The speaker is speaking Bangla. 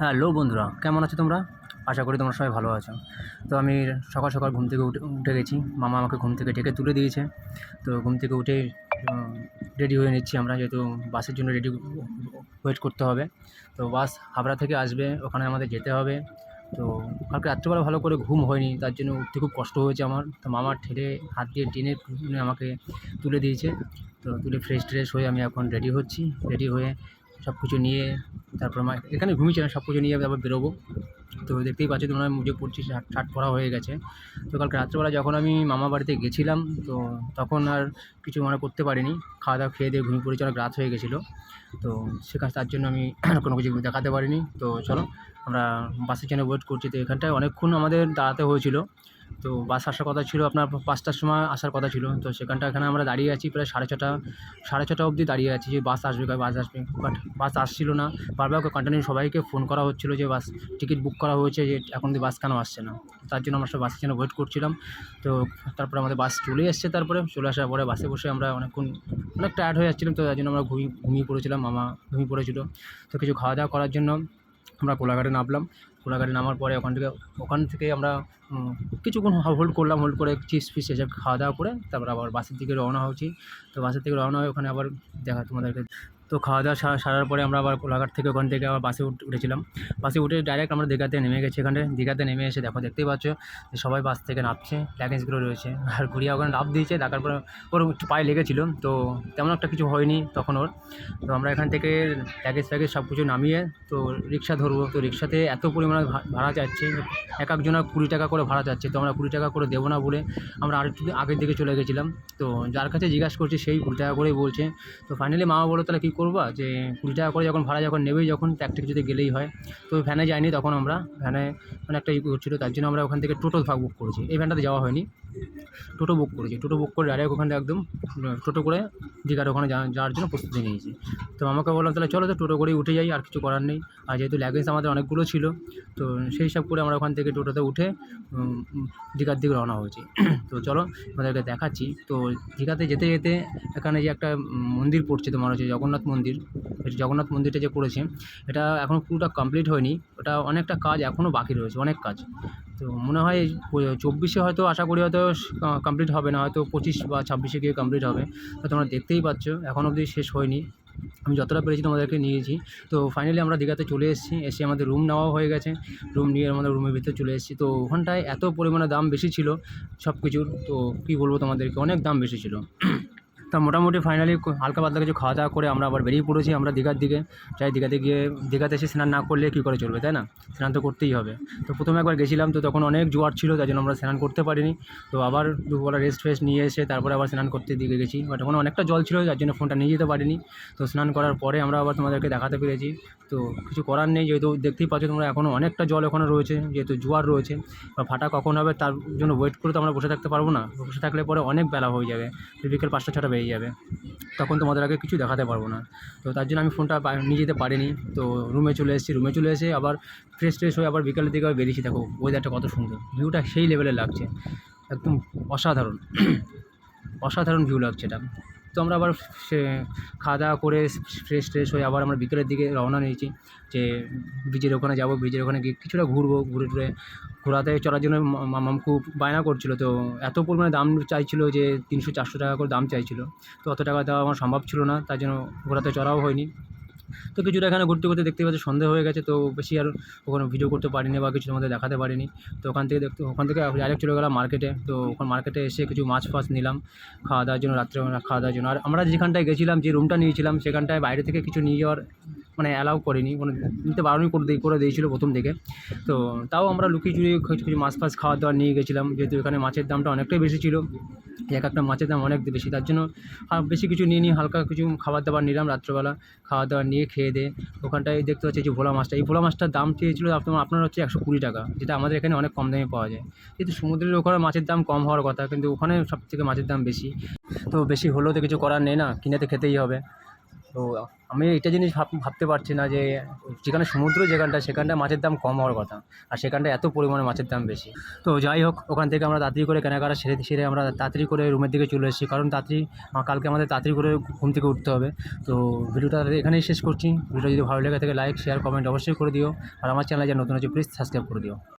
হ্যালো বন্ধুরা, কেমন আছো তোমরা? আশা করি তোমরা সবাই ভালো আছো। তো আমি সকাল সকাল ঘুম থেকে উঠে গেছি। মামা আমাকে ঘুম থেকে ডেকে তুলে দিয়েছে। তো ঘুম থেকে উঠে রেডি হয়ে নিচ্ছি আমরা, যেহেতু বাসের জন্য ওয়েট করতে হবে। তো বাস হাবড়া থেকে আসবে, ওখানে আমাদের যেতে হবে। তো কালকে রাত্রিবেলা ভালো করে ঘুম হয়নি, তার জন্য উঠতে খুব কষ্ট হয়েছে আমার। তো মামা ঠেলে হাত দিয়ে টেনে টুনে আমাকে তুলে দিয়েছে। তো তুলে ফ্রেশ হয়ে আমি এখন রেডি হচ্ছি। রেডি হয়ে সব কিছু নিয়ে তারপর এখানে ঘুমিয়েছিলাম, সব কিছু নিয়ে আবার বেরোবো। তো দেখতেই পাচ্ছি তোমরা, মুজে পড়ছি, শার্ট পরা হয়ে গেছে। তো কালকে রাত্রেবেলা যখন আমি মামা বাড়িতে গেছিলাম, তো তখন আর কিছু করতে পারিনি। খাওয়া দাওয়া খেয়ে দিয়ে ঘুমিয়ে পড়েছি, অনেক রাত হয়ে গেছিলো। তো তার জন্য আমি কোনো কিছু দেখাতে পারিনি। তো চলো, আমরা বাসের জন্য ওয়েট করছি। তো এখানটায় অনেকক্ষণ আমাদের দাঁড়াতে হয়েছিল। তো বাস আসার কথা ছিল আপনার 5টার সময় আসার কথা ছিল। তো এখানে আমরা দাঁড়িয়ে আছি প্রায় সাড়ে ছটা অবধি দাঁড়িয়ে আছি, যে বাস আসবে বাস আসবে। বাট বাস আসছিল না। বারবার কন্টিনিউ সবাইকে ফোন করা হচ্ছিলো যে বাস টিকিট বুক করা হয়েছে, যে এখন অবধি বাস কেন আসছে না। তার জন্য আমরা সব বাসের জন্য ওয়েট করছিলাম। তো তারপরে আমাদের বাস চলে এসছে। তারপরে চলে আসার পরে বাসে বসে আমরা অনেক টায়ার্ড হয়ে যাচ্ছিলাম। তো তার জন্য আমরা ঘুমিয়ে পড়েছিলাম, মামা ঘুমিয়ে পড়েছিল। তো কিছু খাওয়া দাওয়া করার জন্য আমরা কোলাঘাটে নামলাম। কোলাঘাটে নামার পরে ওখান থেকে আমরা কিছুক্ষণ হোল্ড করলাম। হোল্ড করে চিপস ফিস এসব খাওয়া দাওয়া করে তারপর আবার বাসের দিকে রওনা হচ্ছি। তো বাসের থেকে রওনা হয়ে ওখানে আবার তোমাদেরকে। তো খাওয়া দাওয়া সারার পরে আমরা আবার কোলাঘাট থেকে ওখান থেকে আবার বাসে উঠেছিলাম। বাসে উঠে ডাইরেক্ট আমরা দীঘাতে নেমে গেছি। এখানে দীঘাতে নেমে এসে দেখতেই পাচ্ছ যে সবাই বাস থেকে নামছে, লাগেজগুলো রয়েছে। আর ঘুরিয়া ওখানে লাফ দিয়েছে, দেখার পরে ওর একটু পায়ে লেগেছিলো। তো তেমন একটা কিছু হয়নি তখন ওর। তো আমরা এখান থেকে লাগেজ সব কিছু নামিয়ে তো রিক্সা ধরবো। তো রিক্সাতে এত পরিমাণে ভাড়া যাচ্ছে, এক একজনের 20 টাকা করে ভাড়া যাচ্ছে। তো আমরা 20 টাকা করে দেবো না বলে আমরা আরেকটু আগের দিকে চলে গেছিলাম। তো যার কাছে জিজ্ঞাসা করছি সেই 20 টাকা করেই বলছে। তো ফাইনালি মামা বলো তাহলে কী করবা, যে 20 টাকা করে যখন ভাড়া নেবেই, যখন একটু যদি গেলেই হয়। তো ভ্যানে যায়নি তখন আমরা, ভ্যানে একটা করছিলো, তার জন্য আমরা ওখান থেকে টোটো বুক করেছি। এই ভ্যানটাতে যাওয়া হয়নি, টোটো বুক করেছি। টোটো বুক করে ডাইরেক্ট ওখানে একদম টোটো করে দীঘার ওখানে যাওয়ার জন্য প্রস্তুতি নিয়েছি। তো আমাকে বললাম তাহলে চলো, তো টোটো করেই উঠে যাই, আর কিছু করার নেই। আর যেহেতু লাগেজ আমাদের অনেকগুলো ছিল, তো সেই সব করে আমরা ওখান থেকে টোটোতে উঠে দীঘার দিকে রওনা হয়েছি। তো চলো আমাদেরকে দেখাচ্ছি। তো দীঘাতে যেতে যেতে এখানে যে একটা মন্দির পড়ছে, তোমার হচ্ছে জগন্নাথ মন্দির। জগন্নাথ মন্দিরটা যে করেছে, এটা এখনও পুরোটা কমপ্লিট হয়নি। ওটা অনেকটা কাজ এখনও বাকি রয়েছে, অনেক কাজ। তো মনে হয় 24-এ হয়তো, আশা করি হয়তো কমপ্লিট হবে না, হয়তো 25 বা 26-এ গিয়ে কমপ্লিট হবে। তো তোমরা দেখতেই পাচ্ছ এখন অবধি শেষ হয়নি। আমি যতটা পেরেছি তোমাদেরকে নিয়েছি। তো ফাইনালি আমরা দীঘাতে চলে এসেছি। এসে আমাদের রুম নেওয়াও হয়ে গেছে। রুম নিয়ে আমাদের রুমের ভিতরে চলে এসেছি। তো ওখানটায় এত পরিমাণে দাম বেশি ছিল সব কিছুর, তো কী বলবো তোমাদেরকে, অনেক দাম বেশি ছিল। তা মোটামুটি ফাইনালি হালকা পাতলা কিছু খাওয়া দাওয়া করে আমরা আবার বেরিয়ে পড়েছি আমরা দীঘার দিকে। চাই দীঘাতে এসে স্নান না করলে কী করে চলবে, তাই না? স্নান তো করতেই হবে। তো প্রথমে একবার গেছিলাম, তো তখন অনেক জোয়ার ছিল, তাই জন্য আমরা স্নান করতে পারিনি। তো আবার দুপুরবেলা রেস্ট নিয়ে এসে তারপরে আবার স্নান করতে দিকে গেছি। বাট ওখানে অনেকটা জল ছিল, যার জন্য ফোনটা নিয়ে যেতে পারিনি। তো স্নান করার পরে আমরা আবার তোমাদেরকে দেখাতে পেরেছি। তো কিছু করার নেই, যেহেতু দেখতেই পাচ্ছ তোমরা এখনও অনেকটা জল ওখানে রয়েছে, যেহেতু জোয়ার রয়েছে। বা ভাটা কখন হবে তার জন্য ওয়েট করে তো আমরা বসে থাকতে পারবো না। বসে থাকলে পরে অনেক বেলা হয়ে যাবে, বিকেল 5টা 6টা বেজে যাবে, তখন তোমাদের আগে কিছু দেখাতে পারবো না। তো তার জন্য আমি ফোনটা নিয়ে যেতে পারিনি। তো রুমে চলে এসে আবার ফ্রেশ হয়ে আবার বিকালের দিকে বেরিয়েছি। দেখো ওয়েদারটা কত সুন্দর, ভিউটা সেই লেভেলে লাগছে, একদম অসাধারণ অসাধারণ ভিউ লাগছে এটা। তো আমরা আবার খাওয়া দাওয়া করে ফ্রেশ হয়ে আবার আমরা বিকেলের দিকে রওনা নিয়েছি, যে ব্রিজের ওখানে যাবো। ব্রিজের ওখানে গিয়ে কিছুটা ঘুরবো, টুরে ঘোরাতে চড়ার জন্য মামাম খুব বায়না করছিল। তো এত পরিমাণে দাম চাইছিল যে 300-400 টাকা করে দাম চাইছিল। তো অত টাকা দেওয়া আমার সম্ভব ছিল না, তার জন্য ঘোরাতে চড়াও হয়নি। তো কিছুটা এখানে ঘুরতে দেখতে পাচ্ছি সন্ধে হয়ে গেছে। তো বেশি আর ওখানে ভিডিও করতে পারিনি বা কিছু তোমাদের দেখাতে পারিনি। তো ওখান থেকে ডাইরেক্ট চলে গেলাম মার্কেটে। তো ওখানে মার্কেটে এসে কিছু মাছ ফাছ নিলাম খাওয়া দাওয়ার জন্য, রাত্রেবেলা খাওয়া দাওয়ার জন্য। আর আমরা যেখানটায় গেছিলাম, যে রুমটা নিয়েছিলাম, সেখানটায় বাইরে থেকে কিছু নিয়ে যাওয়ার অ্যালাউ করেনি, নিতে বারণই করে দিয়েছিলো প্রথম থেকে। তো তাও আমরা লুকিয়ে চুরিয়ে কিছু মাছ ফাছ খাওয়া দাওয়া নিয়ে গেছিলাম, যেহেতু এখানে মাছের দামটা অনেকটাই বেশি ছিল। এক একটা মাছের দাম অনেক বেশি, তার জন্য বেশি কিছু নিয়ে হালকা কিছু খাবার দাবার নিলাম। রাত্রেবেলা খাওয়া দাওয়া নিয়ে খেয়ে দিয়ে ওখানটায় দেখতে পাচ্ছি যে ভোলা মাছটা, এই ভোলা মাছটার দাম চেয়েছিলো আপনার হচ্ছে 120 টাকা, যেটা আমাদের এখানে অনেক কম দামে পাওয়া যায়। কিন্তু সমুদ্রের ওখানে মাছের দাম কম হওয়ার কথা, কিন্তু ওখানে সব থেকে মাছের দাম বেশি। তো বেশি হলেও তো কিছু করার নেই না, কিনে তো খেতেই হবে। তো আমি এটা জিনিস ভাবতে পারছি না যে যেখানে সমুদ্র যেখানটা সেখানটায় মাছের দাম কম হওয়ার কথা, আর সেখানটায় এত পরিমাণে মাছের দাম বেশি। তো যাই হোক, ওখান থেকে আমরা তাড়াতাড়ি করে কেনাকাটা সেরে আমরা তাড়াতাড়ি করে রুমের দিকে চলে এসেছি, কারণ কালকে আমাদের তাড়াতাড়ি করে ঘুম থেকে উঠতে হবে। তো ভিডিওটা এখানেই শেষ করছি। ভিডিওটা যদি ভালো লেগে থাকে লাইক শেয়ার কমেন্ট অবশ্যই করে দিও, আর আমার চ্যানেলে যারা নতুন আছে প্লিজ সাবস্ক্রাইব করে দিও।